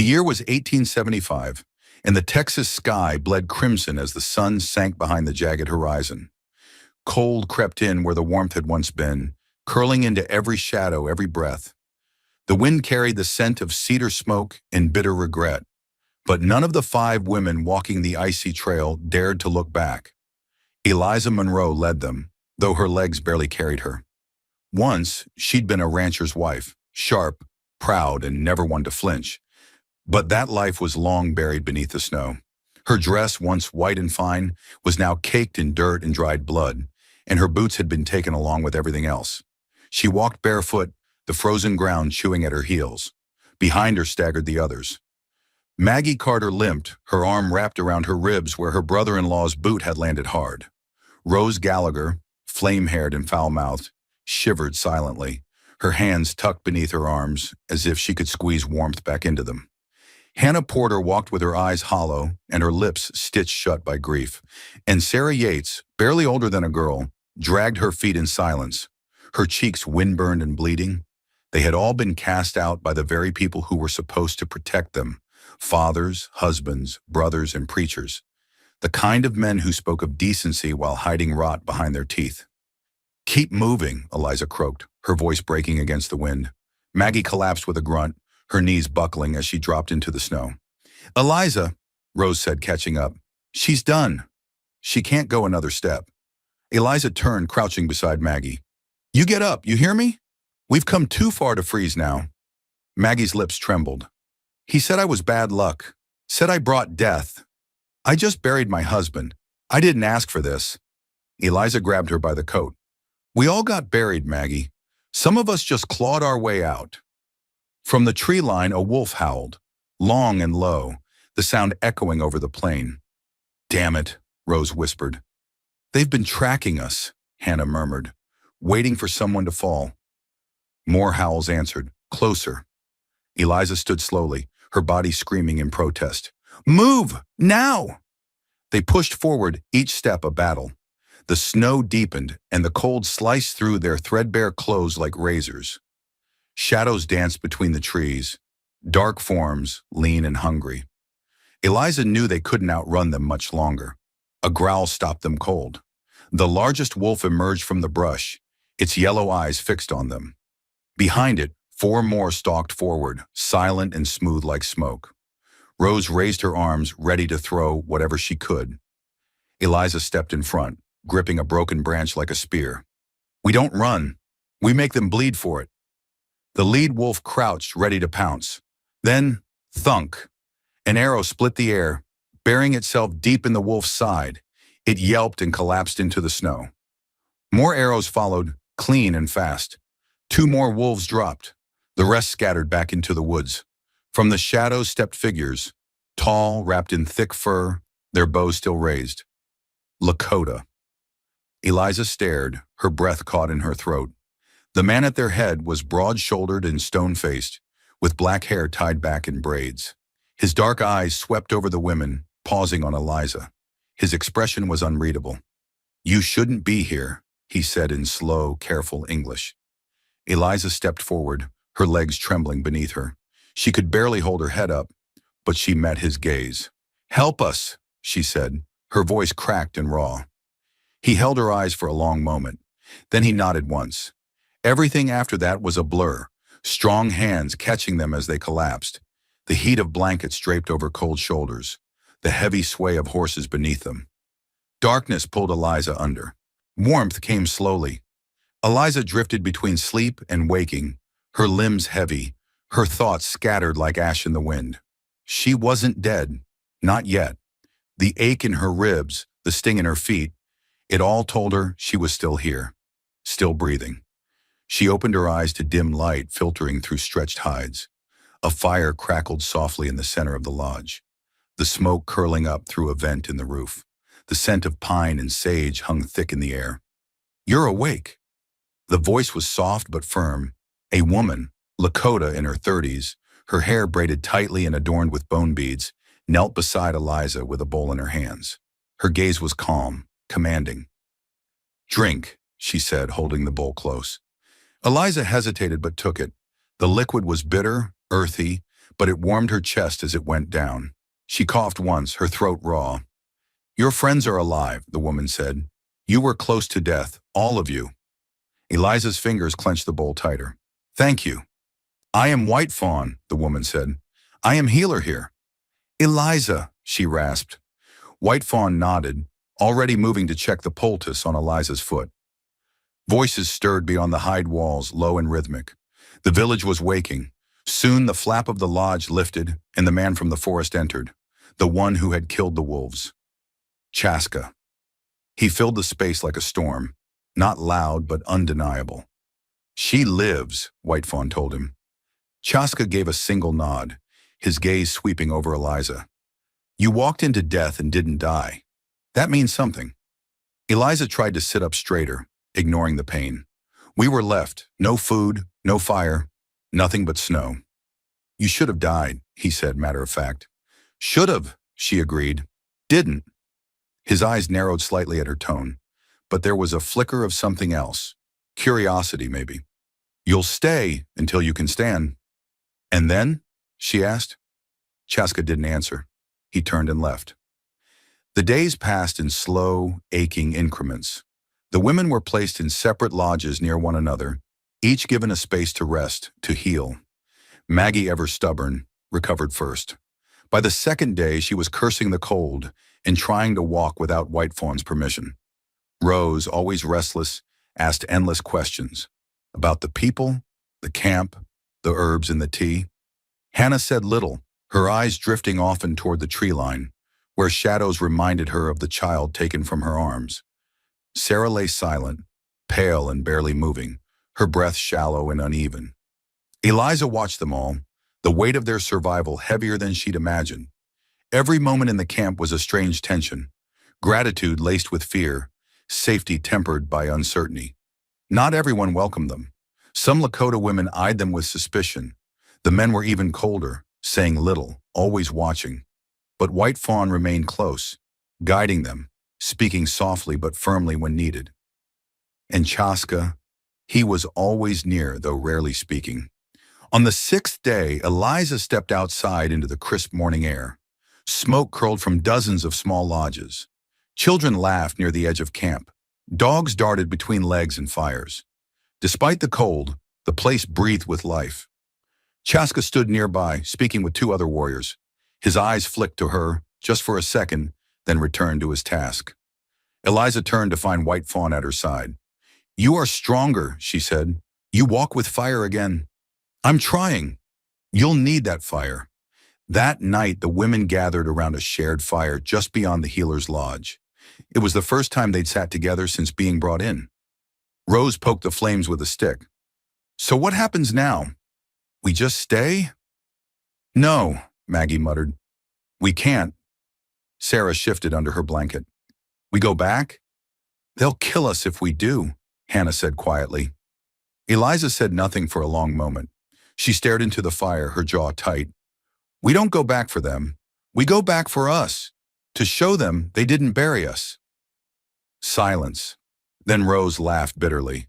The year was 1875, and the Texas sky bled crimson as the sun sank behind the jagged horizon. Cold crept in where the warmth had once been, curling into every shadow, every breath. The wind carried the scent of cedar smoke and bitter regret, but none of the 5 women walking the icy trail dared to look back. Eliza Monroe led them, though her legs barely carried her. Once, she'd been a rancher's wife, sharp, proud, and never one to flinch. But that life was long buried beneath the snow. Her dress, once white and fine, was now caked in dirt and dried blood, and her boots had been taken along with everything else. She walked barefoot, the frozen ground chewing at her heels. Behind her staggered the others. Maggie Carter limped, her arm wrapped around her ribs where her brother-in-law's boot had landed hard. Rose Gallagher, flame-haired and foul-mouthed, shivered silently, her hands tucked beneath her arms as if she could squeeze warmth back into them. Hannah Porter walked with her eyes hollow and her lips stitched shut by grief, and Sarah Yates, barely older than a girl, dragged her feet in silence, her cheeks windburned and bleeding. They had all been cast out by the very people who were supposed to protect them, fathers, husbands, brothers, and preachers, the kind of men who spoke of decency while hiding rot behind their teeth. "Keep moving," Eliza croaked, her voice breaking against the wind. Maggie collapsed with a grunt, her knees buckling as she dropped into the snow. "Eliza," Rose said, catching up. "She's done. She can't go another step." Eliza turned, crouching beside Maggie. "You get up, you hear me? We've come too far to freeze now." Maggie's lips trembled. "He said I was bad luck. Said I brought death. I just buried my husband. I didn't ask for this." Eliza grabbed her by the coat. "We all got buried, Maggie. Some of us just clawed our way out." From the tree line, a wolf howled, long and low, the sound echoing over the plain. "Damn it," Rose whispered. "They've been tracking us," Hannah murmured, waiting for someone to fall. More howls answered, closer. Eliza stood slowly, her body screaming in protest. "Move, now!" They pushed forward, each step a battle. The snow deepened, and the cold sliced through their threadbare clothes like razors. Shadows danced between the trees, dark forms, lean and hungry. Eliza knew they couldn't outrun them much longer. A growl stopped them cold. The largest wolf emerged from the brush, its yellow eyes fixed on them. Behind it, 4 more stalked forward, silent and smooth like smoke. Rose raised her arms, ready to throw whatever she could. Eliza stepped in front, gripping a broken branch like a spear. "We don't run. We make them bleed for it." The lead wolf crouched, ready to pounce. Then, thunk. An arrow split the air, burying itself deep in the wolf's side. It yelped and collapsed into the snow. More arrows followed, clean and fast. 2 more wolves dropped. The rest scattered back into the woods. From the shadows stepped figures, tall, wrapped in thick fur, their bows still raised. Lakota. Eliza stared, her breath caught in her throat. The man at their head was broad-shouldered and stone-faced, with black hair tied back in braids. His dark eyes swept over the women, pausing on Eliza. His expression was unreadable. "You shouldn't be here," he said in slow, careful English. Eliza stepped forward, her legs trembling beneath her. She could barely hold her head up, but she met his gaze. "Help us," she said, her voice cracked and raw. He held her eyes for a long moment. Then he nodded once. Everything after that was a blur, strong hands catching them as they collapsed, the heat of blankets draped over cold shoulders, the heavy sway of horses beneath them. Darkness pulled Eliza under. Warmth came slowly. Eliza drifted between sleep and waking, her limbs heavy, her thoughts scattered like ash in the wind. She wasn't dead, not yet. The ache in her ribs, the sting in her feet, it all told her she was still here, still breathing. She opened her eyes to dim light filtering through stretched hides. A fire crackled softly in the center of the lodge, the smoke curling up through a vent in the roof. The scent of pine and sage hung thick in the air. "You're awake." The voice was soft but firm. A woman, Lakota in her 30s, her hair braided tightly and adorned with bone beads, knelt beside Eliza with a bowl in her hands. Her gaze was calm, commanding. "Drink," she said, holding the bowl close. Eliza hesitated but took it. The liquid was bitter, earthy, but it warmed her chest as it went down. She coughed once, her throat raw. "Your friends are alive," the woman said. "You were close to death, all of you." Eliza's fingers clenched the bowl tighter. "Thank you." "I am White Fawn," the woman said. "I am healer here." "Eliza," she rasped. White Fawn nodded, already moving to check the poultice on Eliza's foot. Voices stirred beyond the hide walls, low and rhythmic. The village was waking. Soon the flap of the lodge lifted, and the man from the forest entered, the one who had killed the wolves. Chaska. He filled the space like a storm, not loud but undeniable. "She lives," White Fawn told him. Chaska gave a single nod, his gaze sweeping over Eliza. "You walked into death and didn't die. That means something." Eliza tried to sit up straighter, ignoring the pain. "We were left, no food, no fire, nothing but snow." "You should have died," he said, matter of fact. "Should have," she agreed. "Didn't." His eyes narrowed slightly at her tone, but there was a flicker of something else. Curiosity, maybe. "You'll stay until you can stand." "And then?" she asked. Chaska didn't answer. He turned and left. The days passed in slow, aching increments. The women were placed in separate lodges near one another, each given a space to rest, to heal. Maggie, ever stubborn, recovered first. By the second day, she was cursing the cold and trying to walk without White Fawn's permission. Rose, always restless, asked endless questions about the people, the camp, the herbs and the tea. Hannah said little, her eyes drifting often toward the tree line, where shadows reminded her of the child taken from her arms. Sarah lay silent, pale and barely moving, her breath shallow and uneven. Eliza watched them all, the weight of their survival heavier than she'd imagined. Every moment in the camp was a strange tension, gratitude laced with fear, safety tempered by uncertainty. Not everyone welcomed them. Some Lakota women eyed them with suspicion. The men were even colder, saying little, always watching. But White Fawn remained close, guiding them, speaking softly but firmly when needed. And Chaska, he was always near, though rarely speaking. On the sixth day, Eliza stepped outside into the crisp morning air. Smoke curled from dozens of small lodges. Children laughed near the edge of camp. Dogs darted between legs and fires. Despite the cold, the place breathed with life. Chaska stood nearby, speaking with two other warriors. His eyes flicked to her, just for a second, then returned to his task. Eliza turned to find White Fawn at her side. "You are stronger," she said. "You walk with fire again." "I'm trying." "You'll need that fire." That night, the women gathered around a shared fire just beyond the healer's lodge. It was the first time they'd sat together since being brought in. Rose poked the flames with a stick. "So what happens now? We just stay?" "No," Maggie muttered. "We can't." Sarah shifted under her blanket. "We go back?" "They'll kill us if we do," Hannah said quietly. Eliza said nothing for a long moment. She stared into the fire, her jaw tight. "We don't go back for them. We go back for us, to show them they didn't bury us." Silence. Then Rose laughed bitterly.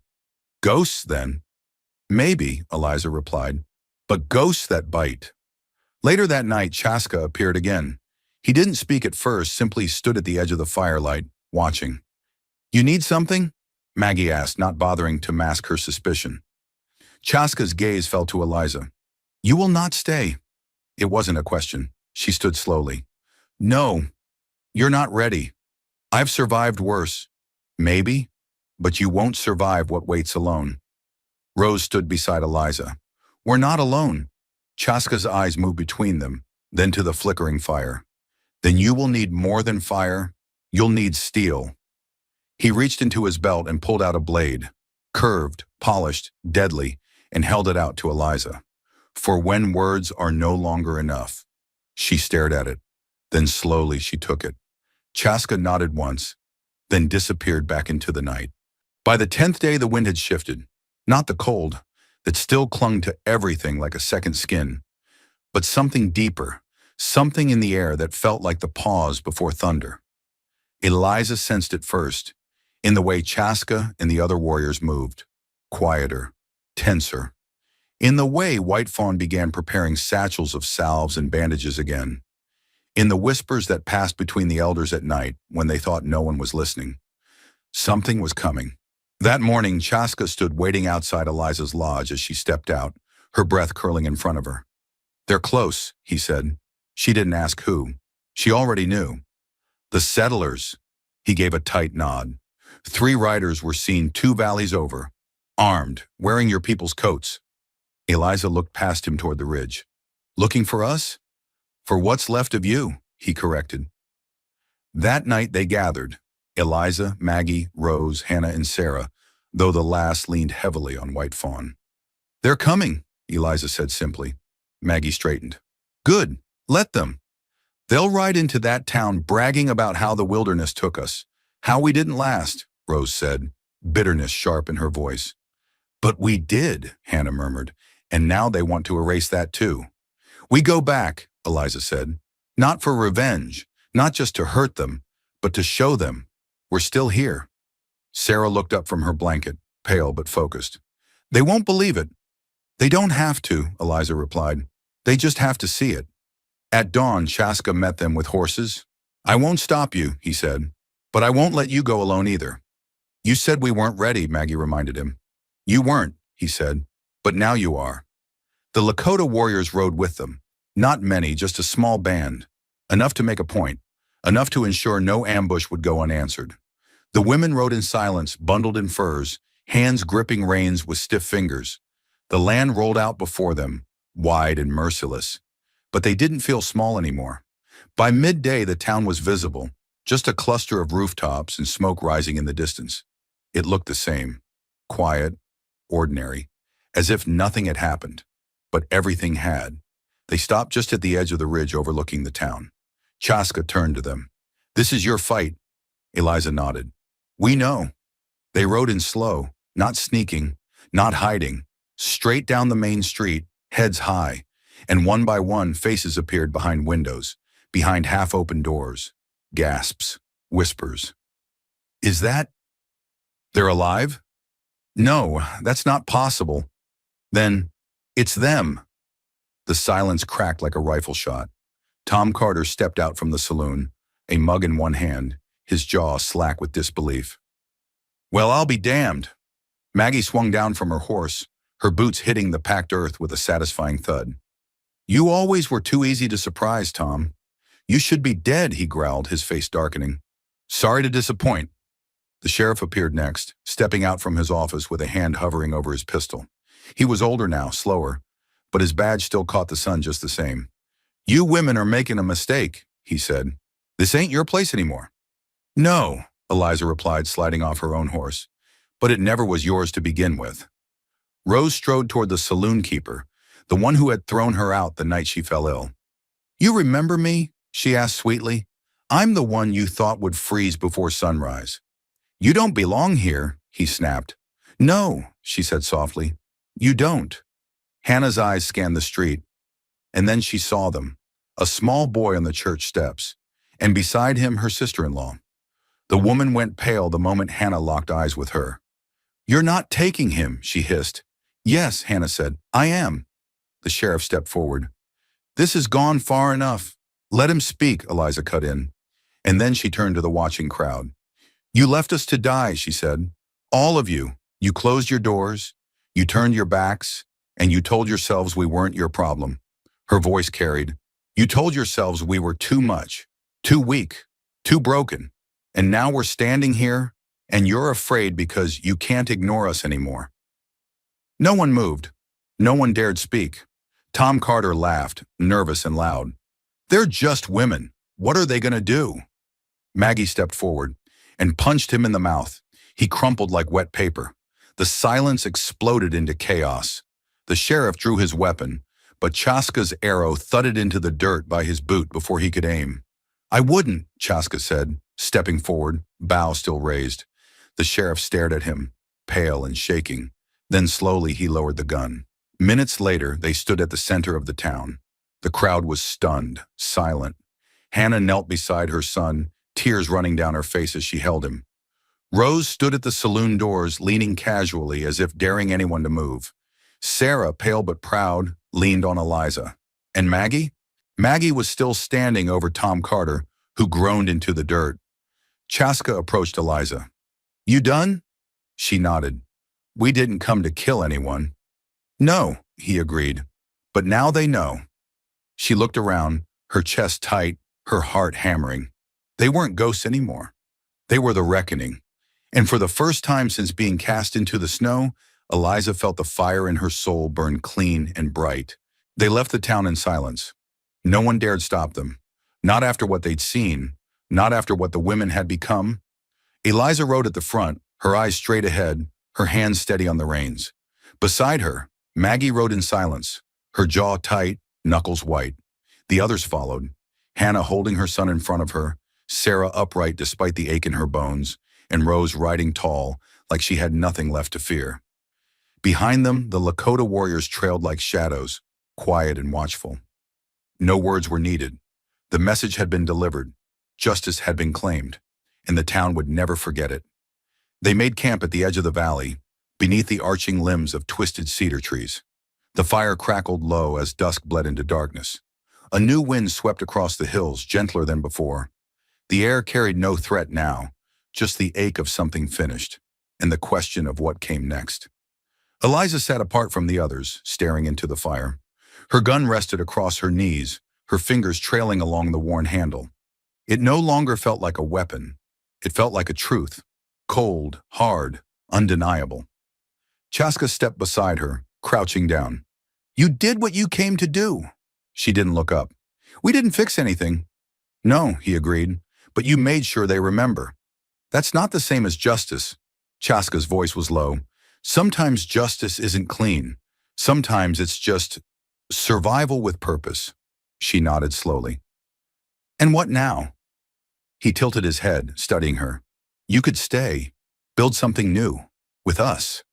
"Ghosts, then?" "Maybe," Eliza replied, "but ghosts that bite." Later that night, Chaska appeared again. He didn't speak at first, simply stood at the edge of the firelight, watching. "You need something?" Maggie asked, not bothering to mask her suspicion. Chaska's gaze fell to Eliza. "You will not stay." It wasn't a question. She stood slowly. "No, you're not ready. I've survived worse. Maybe, but you won't survive what waits alone." Rose stood beside Eliza. "We're not alone." Chaska's eyes moved between them, then to the flickering fire. "Then you will need more than fire. You'll need steel." He reached into his belt and pulled out a blade, curved, polished, deadly, and held it out to Eliza. "For when words are no longer enough." She stared at it. Then slowly she took it. Chaska nodded once, then disappeared back into the night. By the 10th day, the wind had shifted. Not the cold, that still clung to everything like a second skin, but something deeper, something in the air that felt like the pause before thunder. Eliza sensed it first, in the way Chaska and the other warriors moved. Quieter, tenser. In the way, White Fawn began preparing satchels of salves and bandages again. In the whispers that passed between the elders at night, when they thought no one was listening, something was coming. That morning, Chaska stood waiting outside Eliza's lodge as she stepped out, her breath curling in front of her. "They're close," he said. She didn't ask who. She already knew. "The settlers." He gave a tight nod. 3 riders were seen 2 valleys over, armed, wearing your people's coats. Eliza looked past him toward the ridge. "Looking for us?" "For what's left of you," he corrected. That night they gathered, Eliza, Maggie, Rose, Hannah, and Sarah, though the last leaned heavily on White Fawn. "They're coming," Eliza said simply. Maggie straightened. "Good, let them. They'll ride into that town bragging about how the wilderness took us, how we didn't last," Rose said, bitterness sharp in her voice. "But we did," Hannah murmured, "and now they want to erase that too." "We go back," Eliza said, "not for revenge, not just to hurt them, but to show them we're still here." Sarah looked up from her blanket, pale but focused. "They won't believe it." "They don't have to," Eliza replied. "They just have to see it." At dawn, Chaska met them with horses. "I won't stop you," he said, "but I won't let you go alone either." "You said we weren't ready," Maggie reminded him. "You weren't," he said, "but now you are." The Lakota warriors rode with them. Not many, just a small band. Enough to make a point. Enough to ensure no ambush would go unanswered. The women rode in silence, bundled in furs, hands gripping reins with stiff fingers. The land rolled out before them, wide and merciless. But they didn't feel small anymore. By midday, the town was visible, just a cluster of rooftops and smoke rising in the distance. It looked the same, quiet, ordinary, as if nothing had happened. But everything had. They stopped just at the edge of the ridge overlooking the town. Chaska turned to them. "This is your fight." Eliza nodded. "We know." They rode in slow, not sneaking, not hiding, straight down the main street, heads high, and one by one faces appeared behind windows, behind half-open doors. Gasps, whispers. "Is that... they're alive?" "No, that's not possible." "Then, it's them." The silence cracked like a rifle shot. Tom Carter stepped out from the saloon, a mug in one hand, his jaw slack with disbelief. "Well, I'll be damned." Maggie swung down from her horse, her boots hitting the packed earth with a satisfying thud. "You always were too easy to surprise, Tom." "You should be dead," he growled, his face darkening. "Sorry to disappoint." The sheriff appeared next, stepping out from his office with a hand hovering over his pistol. He was older now, slower, but his badge still caught the sun just the same. "You women are making a mistake," he said. "This ain't your place anymore." "No," Eliza replied, sliding off her own horse, "but it never was yours to begin with." Rose strode toward the saloon keeper, the one who had thrown her out the night she fell ill. "You remember me?" she asked sweetly. "I'm the one you thought would freeze before sunrise." "You don't belong here," he snapped. "No," she said softly. "You don't." Hannah's eyes scanned the street, and then she saw them, a small boy on the church steps, and beside him her sister-in-law. The woman went pale the moment Hannah locked eyes with her. "You're not taking him," she hissed. "Yes," Hannah said, "I am." The sheriff stepped forward. "This has gone far enough." "Let him speak," Eliza cut in. And then she turned to the watching crowd. "You left us to die," she said. "All of you. You closed your doors, you turned your backs, and you told yourselves we weren't your problem." Her voice carried. "You told yourselves we were too much, too weak, too broken. And now we're standing here, and you're afraid because you can't ignore us anymore." No one moved. No one dared speak. Tom Carter laughed, nervous and loud. "They're just women. What are they going to do?" Maggie stepped forward and punched him in the mouth. He crumpled like wet paper. The silence exploded into chaos. The sheriff drew his weapon, but Chaska's arrow thudded into the dirt by his boot before he could aim. "I wouldn't," Chaska said, stepping forward, bow still raised. The sheriff stared at him, pale and shaking. Then slowly he lowered the gun. Minutes later, they stood at the center of the town. The crowd was stunned, silent. Hannah knelt beside her son, tears running down her face as she held him. Rose stood at the saloon doors, leaning casually as if daring anyone to move. Sarah, pale but proud, leaned on Eliza. And Maggie? Maggie was still standing over Tom Carter, who groaned into the dirt. Chaska approached Eliza. You done? She nodded. We didn't come to kill anyone. No, he agreed. But now they know. She looked around, her chest tight, her heart hammering. They weren't ghosts anymore. They were the reckoning. And for the first time since being cast into the snow, Eliza felt the fire in her soul burn clean and bright. They left the town in silence. No one dared stop them. Not after what they'd seen, not after what the women had become. Eliza rode at the front, her eyes straight ahead, her hands steady on the reins. Beside her, Maggie rode in silence, her jaw tight, knuckles white. The others followed, Hannah holding her son in front of her, Sarah upright despite the ache in her bones, and Rose riding tall, like she had nothing left to fear. Behind them, the Lakota warriors trailed like shadows, quiet and watchful. No words were needed. The message had been delivered. Justice had been claimed, and the town would never forget it. They made camp at the edge of the valley, beneath the arching limbs of twisted cedar trees. The fire crackled low as dusk bled into darkness. A new wind swept across the hills, gentler than before. The air carried no threat now, just the ache of something finished, and the question of what came next. Eliza sat apart from the others, staring into the fire. Her gun rested across her knees, her fingers trailing along the worn handle. It no longer felt like a weapon. It felt like a truth, cold, hard, undeniable. Chaska stepped beside her, crouching down. You did what you came to do. She didn't look up. We didn't fix anything. No, he agreed, but you made sure they remember. That's not the same as justice. Chaska's voice was low. Sometimes justice isn't clean. Sometimes it's just survival with purpose. She nodded slowly. And what now? He tilted his head, studying her. You could stay, build something new, with us.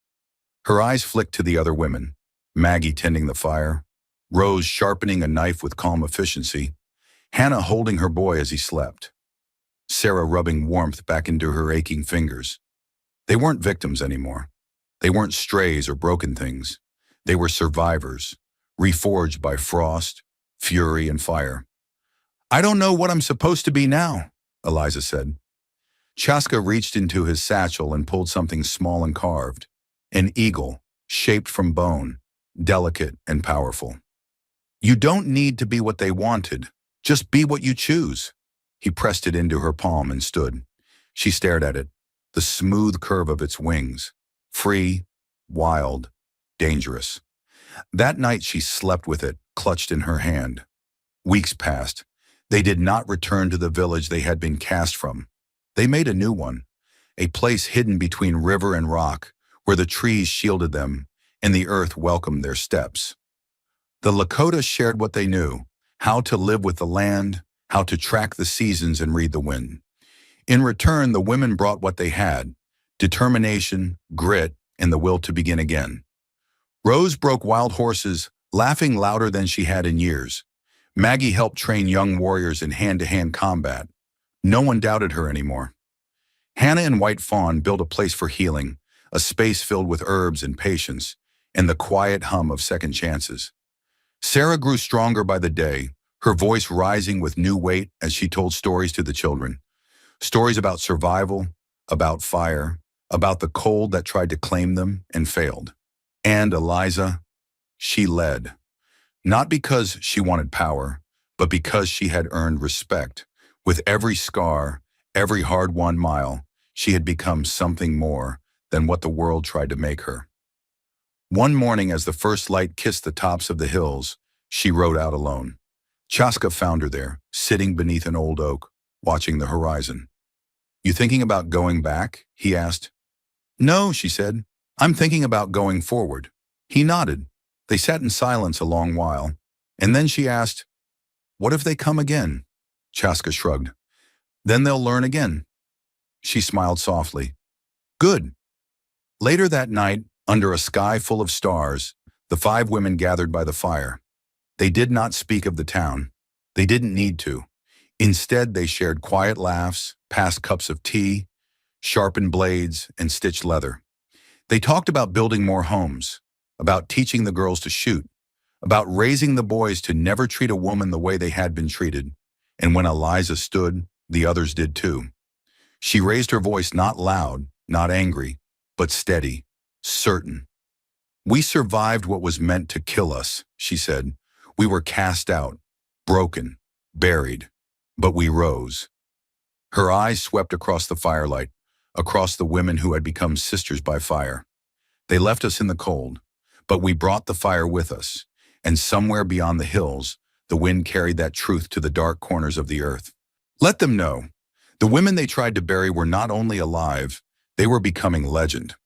Her eyes flicked to the other women, Maggie tending the fire, Rose sharpening a knife with calm efficiency, Hannah holding her boy as he slept, Sarah rubbing warmth back into her aching fingers. They weren't victims anymore. They weren't strays or broken things. They were survivors, reforged by frost, fury, and fire. I don't know what I'm supposed to be now, Eliza said. Chaska reached into his satchel and pulled something small and carved, an eagle, shaped from bone, delicate and powerful. You don't need to be what they wanted. Just be what you choose. He pressed it into her palm and stood. She stared at it, the smooth curve of its wings, free, wild, dangerous. That night she slept with it, clutched in her hand. Weeks passed. They did not return to the village they had been cast from. They made a new one, a place hidden between river and rock, where the trees shielded them and the earth welcomed their steps. The Lakota shared what they knew, how to live with the land, how to track the seasons and read the wind. In return, the women brought what they had, determination, grit, and the will to begin again. Rose broke wild horses, laughing louder than she had in years. Maggie helped train young warriors in hand-to-hand combat. No one doubted her anymore. Hannah and White Fawn built a place for healing, a space filled with herbs and patience, and the quiet hum of second chances. Sarah grew stronger by the day, her voice rising with new weight as she told stories to the children. Stories about survival, about fire, about the cold that tried to claim them and failed. And Eliza, she led. Not because she wanted power, but because she had earned respect. With every scar, every hard-won mile, she had become something more than what the world tried to make her. One morning, as the first light kissed the tops of the hills, she rode out alone. Chaska found her there, sitting beneath an old oak, watching the horizon. You thinking about going back? He asked. No, she said. I'm thinking about going forward. He nodded. They sat in silence a long while, and then she asked, what if they come again? Chaska shrugged. Then they'll learn again. She smiled softly. Good. Later that night, under a sky full of stars, the 5 women gathered by the fire. They did not speak of the town. They didn't need to. Instead, they shared quiet laughs, passed cups of tea, sharpened blades, and stitched leather. They talked about building more homes, about teaching the girls to shoot, about raising the boys to never treat a woman the way they had been treated. And when Eliza stood, the others did too. She raised her voice not loud, not angry, but steady, certain. "We survived what was meant to kill us," she said. "We were cast out, broken, buried, but we rose." Her eyes swept across the firelight, across the women who had become sisters by fire. "They left us in the cold, but we brought the fire with us, and somewhere beyond the hills, the wind carried that truth to the dark corners of the earth. Let them know. The women they tried to bury were not only alive, they were becoming legend.